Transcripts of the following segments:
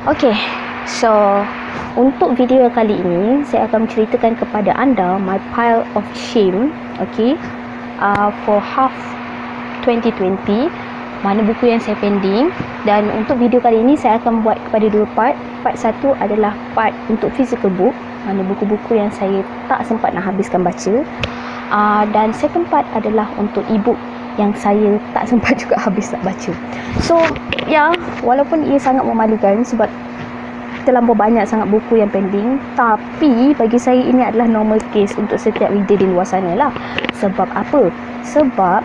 Okay, so untuk video kali ini saya akan menceritakan kepada anda my pile of shame, okay, for half 2020, mana buku yang saya pending. Dan untuk video kali ini saya akan buat kepada dua part. Part satu adalah part untuk physical book, mana buku-buku yang saya tak sempat nak habiskan baca, dan second part adalah untuk e-book yang saya tak sempat juga habis nak baca. So ya, walaupun ia sangat memalukan sebab terlampau banyak sangat buku yang pending, tapi bagi saya ini adalah normal case untuk setiap reader di luar sana lah. Sebab apa? Sebab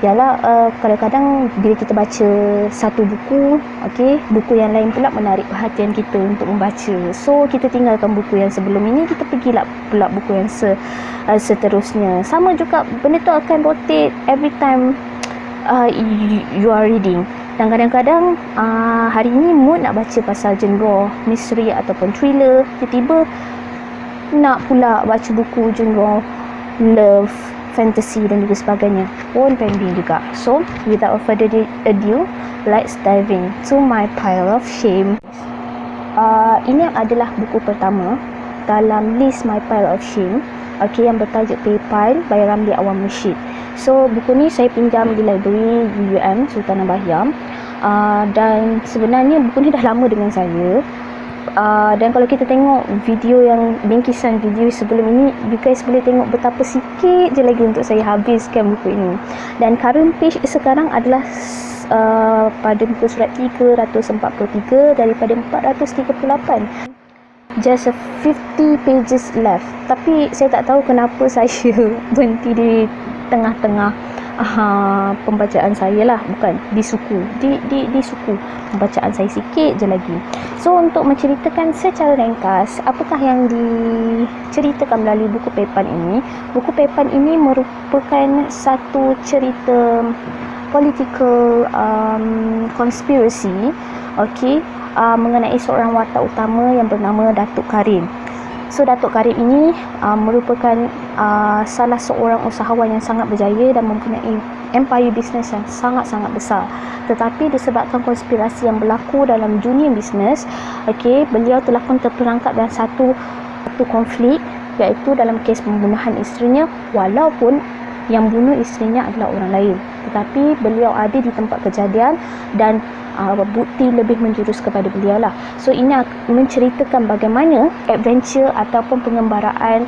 ialah kadang-kadang bila kita baca satu buku, okay, buku yang lain pula menarik perhatian kita untuk membaca. So kita tinggalkan buku yang sebelum ini, kita pergilah pula buku yang seterusnya. Sama juga benda tu akan rotate every time you are reading. Dan kadang-kadang hari ini mood nak baca pasal genre misteri ataupun thriller, tiba-tiba nak pula baca buku genre love, fantasy dan juga sebagainya, pun pending juga. So without further ado, let's dive into my pile of shame. Ini adalah buku pertama dalam list my pile of shame, okay, yang bertajuk PayPal by Ramli Awam Rashid. So buku ni saya pinjam di library UUM Sultanah Bahiam, dan sebenarnya buku ni dah lama dengan saya. Dan kalau kita tengok video yang bingkisan video sebelum ini, you guys boleh tengok betapa sikit je lagi untuk saya habiskan buku ini. Dan current page sekarang adalah pada muka surat 343 daripada 438. Just 50 pages left. Tapi saya tak tahu kenapa saya berhenti di tengah-tengah pembacaan saya lah, bukan di suku, di suku pembacaan saya sikit je lagi. So untuk menceritakan secara ringkas apakah yang diceritakan melalui buku PayPal ini. Buku PayPal ini merupakan satu cerita political conspiracy, okay, mengenai seorang watak utama yang bernama Datuk Karim. So Datuk Karim ini merupakan salah seorang usahawan yang sangat berjaya dan mempunyai empire bisnes yang sangat-sangat besar. Tetapi disebabkan konspirasi yang berlaku dalam dunia bisnes, okay, beliau telah pun terperangkap dalam satu konflik, iaitu dalam kes pembunuhan isterinya, walaupun yang bunuh isterinya adalah orang lain. Tetapi beliau ada di tempat kejadian dan bukti lebih menjurus kepada beliau lah. So ini menceritakan bagaimana adventure ataupun pengembaraan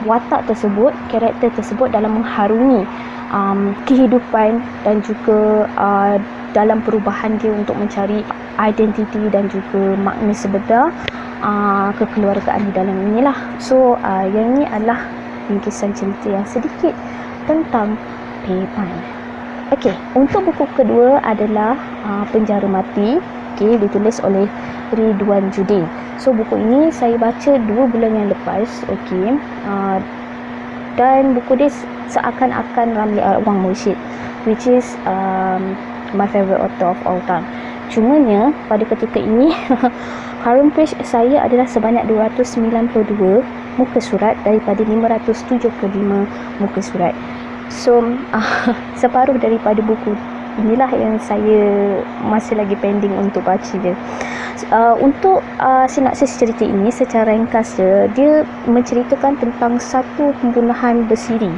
watak tersebut, karakter tersebut dalam mengharungi kehidupan dan juga dalam perubahan dia untuk mencari identiti dan juga makna sebenar kekeluargaan di dalam inilah. So yang ini adalah bingkisan cerita yang sedikit tentang PayPal. Okey, untuk buku kedua adalah Penjara Mati, okay, ditulis oleh Ridwan Judin. So buku ini saya baca 2 bulan yang lepas, okay, dan buku dia seakan-akan Ramli Awam Rashid, which is my favorite author of all time. Cumanya pada ketika ini current page saya adalah sebanyak 292 muka surat daripada 575 muka surat. So separuh daripada buku inilah yang saya masih lagi pending untuk baca dia. Untuk sinopsis cerita ini secara ringkas dia menceritakan tentang satu pembunuhan bersiri.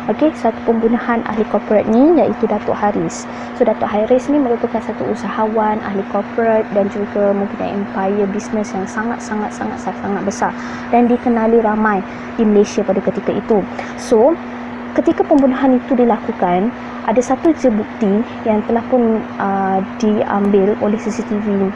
Okey, satu pembunuhan ahli korporat ni iaitu Datuk Haris. So Datuk Haris ni merupakan satu usahawan ahli korporat dan juga mempunyai empire bisnes yang sangat besar dan dikenali ramai di Malaysia pada ketika itu. So ketika pembunuhan itu dilakukan, ada satu je bukti yang telah pun diambil oleh CCTV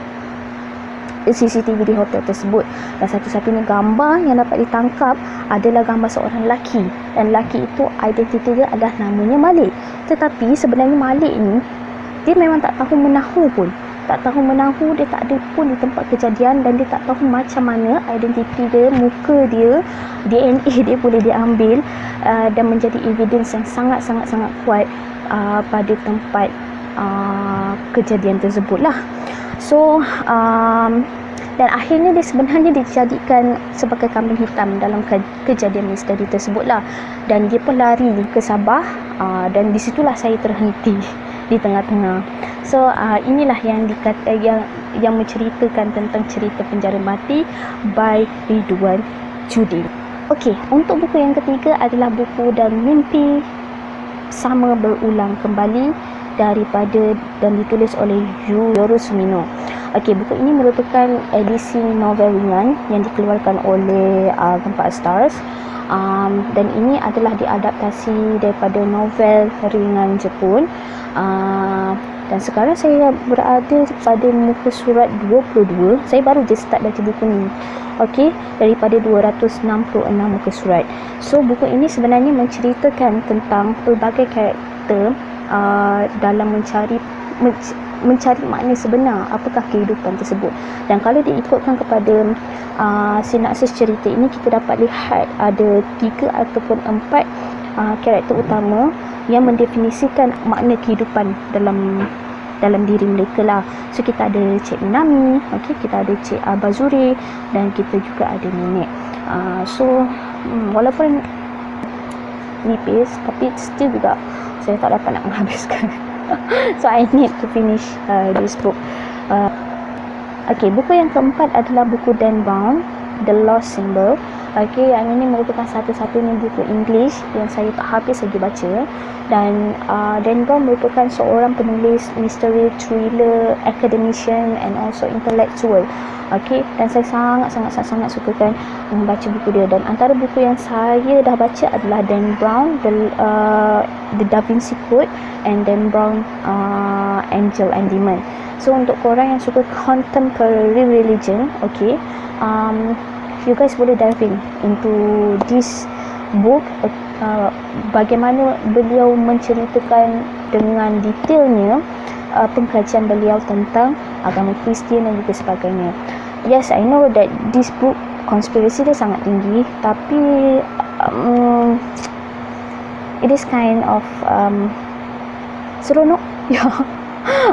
di hotel tersebut, dan satu-satunya gambar yang dapat ditangkap adalah gambar seorang lelaki, dan lelaki itu identiti dia adalah namanya Malik. Tetapi sebenarnya Malik ni dia memang tak tahu menahu pun, dia tak ada pun di tempat kejadian, dan dia tak tahu macam mana identiti dia, muka dia, DNA dia boleh diambil dan menjadi evidence yang sangat kuat pada tempat kejadian tersebut lah. So dan akhirnya dia sebenarnya dijadikan sebagai kambing hitam dalam kejadian misteri tersebut lah, dan dia pun lari ke Sabah, dan disitulah saya terhenti di tengah-tengah. So inilah yang yang menceritakan tentang cerita Penjara Mati by Ridwan Judin. Okey, untuk buku yang ketiga adalah buku Dan Mimpi Sama Berulang Kembali daripada dan ditulis oleh Yoru Sumino. Okey, buku ini merupakan edisi novel ringan yang dikeluarkan oleh Gempak Stars. Dan ini adalah diadaptasi daripada novel ringan Jepun. Dan sekarang saya berada pada muka surat 22. Saya baru je start baca buku ni. Okey, daripada 266 muka surat. So buku ini sebenarnya menceritakan tentang pelbagai karakter dalam mencari makna sebenar apakah kehidupan tersebut. Dan kalau diikutkan kepada sinopsis cerita ini, kita dapat lihat ada 3 ataupun 4 karakter utama yang mendefinisikan makna kehidupan dalam diri mereka lah. So kita ada Cik Minami, okey, kita ada Cik Abazuri, dan kita juga ada Nenek. Walaupun nipis, tapi still juga saya tak dapat nak menghabiskan. So I need to finish this book. Okey, buku yang keempat adalah buku Dan Brown, The Lost Symbol. Okey, yang ini merupakan satu-satunya buku English yang saya tak habis lagi baca. Dan Dan Brown merupakan seorang penulis misteri, thriller, academician and also intellectual. Okey, dan saya sangat sukakan membaca buku dia. Dan antara buku yang saya dah baca adalah Dan Brown, The Da Vinci Code, and Dan Brown, Angel and Demon. So untuk korang yang suka contemporary religion, okey, you guys boleh dive into this book. Bagaimana beliau menceritakan dengan detailnya pengkajian beliau tentang agama Kristian dan juga sebagainya. Yes, I know that this book konspirasi dia sangat tinggi, tapi it is kind of seronok. Ya,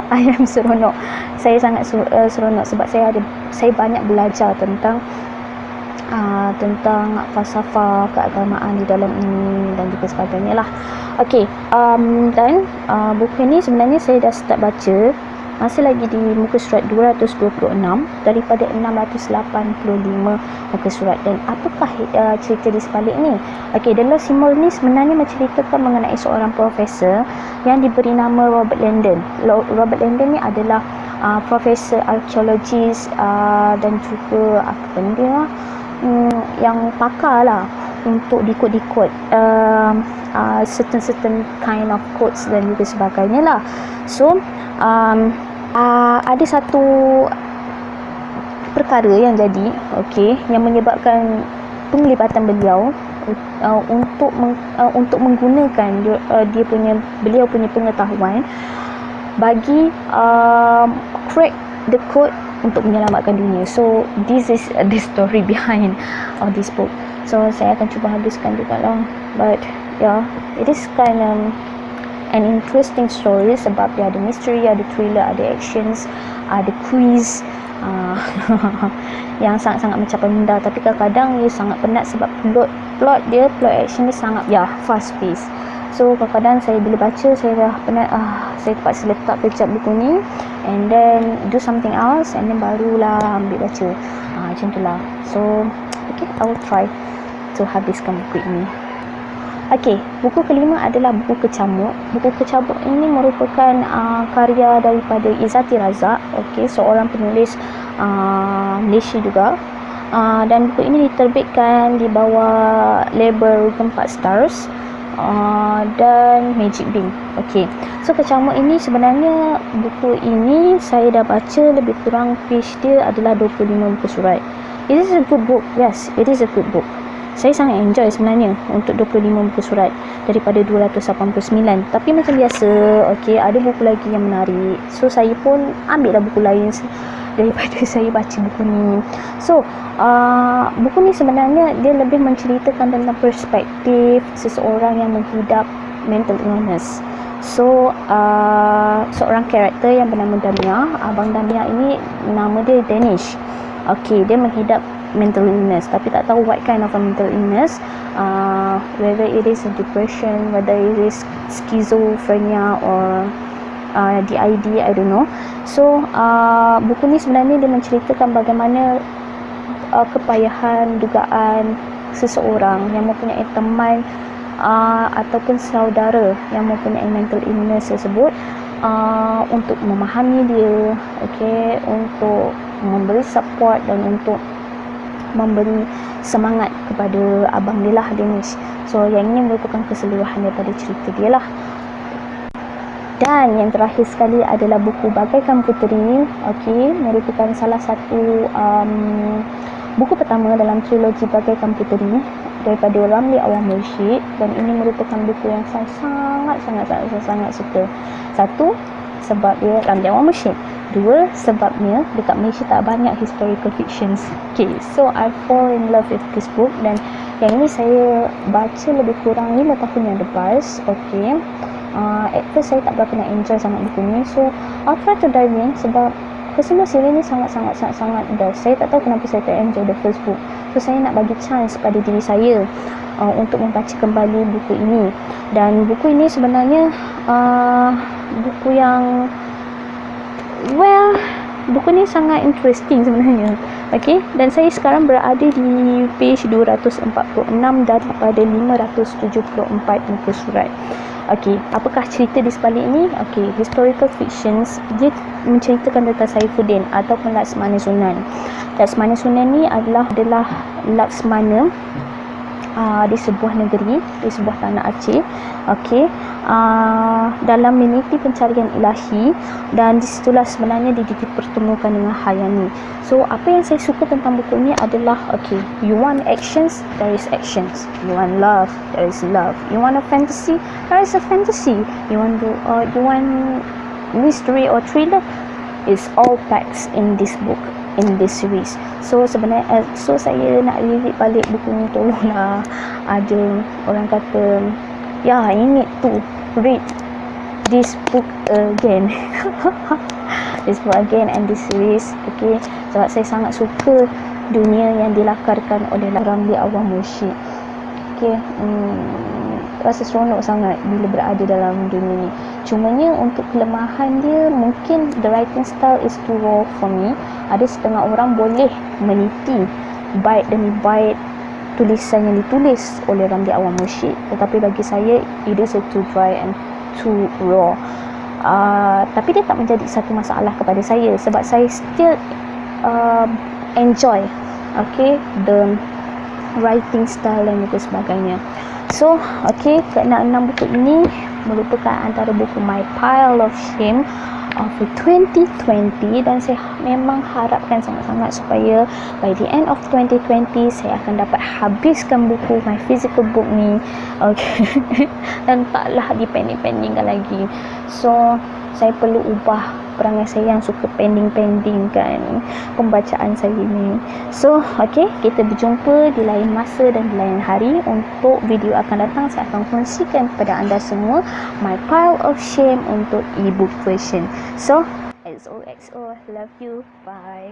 I am seronok. Saya sangat seronok sebab saya banyak belajar tentang falsafah keagamaan di dalam ini dan juga sebagainya lah. Okey, dan buku ini sebenarnya saya dah start baca, masih lagi di muka surat 226 daripada 685 muka surat. Dan apakah cerita di sebalik ni? Okey, The Lost Symbol ni sebenarnya menceritakan mengenai seorang profesor yang diberi nama Robert Landon. Robert Landon ni adalah profesor arkeologis dan juga apa benda yang pakar lah untuk decode certain kind of codes dan juga sebagainya lah. So ada satu perkara yang jadi, okey, yang menyebabkan penglibatan beliau untuk menggunakan beliau punya pengetahuan bagi crack the code untuk menyelamatkan dunia. So this is the story behind this book. So saya akan cuba habiskan juga lah, but yeah, it is kind of an interesting story sebab dia ada mystery, ada thriller, ada actions, ada quiz, yang sangat-sangat mencapai minda. Tapi kadang-kadang dia sangat penat sebab plot action dia sangat fast pace. So kadang-kadang saya bila baca saya dah penat, saya terpaksa letak kejap buku ni and then do something else and then barulah ambil baca. Macam tu lah. So okay, I will try to habiskan buku ini. Okey, buku kelima adalah buku Kecamuk. Buku Kecamuk ini merupakan karya daripada Izzati Razak, okey, seorang penulis Malaysia juga. Dan buku ini diterbitkan di bawah label Gempak Stars dan Magic Bean. Okey. So Kecamuk ini sebenarnya buku ini saya dah baca lebih kurang page dia adalah 25 muka surat. It is a good book. Yes, it is a good book. Saya sangat enjoy sebenarnya untuk 25 muka surat daripada 289. Tapi macam biasa, okey, ada buku lagi yang menarik. So saya pun ambil lah buku lain daripada saya baca buku ni. So buku ni sebenarnya dia lebih menceritakan tentang perspektif seseorang yang menghidap mental illness. So seorang karakter yang bernama Damia. Abang Damia ini nama dia Danish. Okey, dia menghidap mental illness tapi tak tahu what kind of a mental illness, whether it is a depression, whether it is schizophrenia or DID, I don't know. So buku ni sebenarnya dia menceritakan bagaimana kepayahan dugaan seseorang yang mempunyai teman ataupun saudara yang mempunyai mental illness tersebut, untuk memahami dia, okay, untuk memberi support dan untuk memberi semangat kepada abang dia lah, Danish. So yang ini merupakan keseluruhan daripada cerita dia lah. Dan yang terakhir sekali adalah buku Bagaikan Puteri, okay, merupakan salah satu buku pertama dalam trilogi Bagaikan Puteri daripada Ramli Awang Mursyid, dan ini merupakan buku yang saya sangat suka. Satu, sebab dia Ramli Awang Mursyid. Dua, sebabnya dekat Malaysia tak banyak historical fictions. Okay, so I fall in love with this book, dan yang ini saya baca lebih kurang 5 tahun yang lepas. Okay, at first saya tak berapa nak enjoy sangat buku ni, so I'll try to dive in sebab kesemua siri ni sangat best. Saya tak tahu kenapa saya tak enjoy the first book, so saya nak bagi chance pada diri saya untuk membaca kembali buku ini. Dan buku ini sebenarnya buku yang buku ni sangat interesting sebenarnya. Okay, dan saya sekarang berada di page 246 daripada 574 muka surat. Okay, apakah cerita di sebalik ini? Okay, historical fictions, dia menceritakan tentang Saifuddin ataupun Laksmana Sunan. Laksmana Sunan ni adalah Laksmana di sebuah negeri, di sebuah tanah Aceh. Okay, dalam meniti pencarian ilahi, dan disitulah sebenarnya dia dipertemukan dengan Hayani. So apa yang saya suka tentang buku ni adalah, okay, you want actions, there is actions. You want love, there is love. You want a fantasy, there is a fantasy. You want mystery or thriller, it's all packed in this book, in this series. So sebenarnya saya nak read balik buku ni. Tolonglah, ada orang kata, yeah, I need to read this book again. This book again and this series. Okay, sebab saya sangat suka dunia yang dilakarkan oleh Ramli Awang Mursyid. Okay, rasa seronok sangat bila berada dalam dunia ni. Cumanya untuk kelemahan dia, mungkin the writing style is too raw for me. Ada setengah orang boleh meniti bait demi bait tulisan yang ditulis oleh Ramli Awang Mursyid, tetapi bagi saya it is too dry and too raw. Tapi dia tak menjadi satu masalah kepada saya, sebab saya still enjoy, okay, the writing style dan juga sebagainya. So, okay, keenam buku ini merupakan antara buku My Pile of Shame of 2020, dan saya memang harapkan sangat-sangat supaya by the end of 2020 saya akan dapat habiskan buku my physical book ni, okay, dan taklah dipending-pendingkan lagi. So saya perlu ubah perangai saya yang suka pending-pending kan pembacaan saya ni. So okay, kita berjumpa di lain masa dan di lain hari. Untuk video akan datang, saya akan kongsikan kepada anda semua My Pile of Shame untuk ebook version. So XOXO, love you, bye.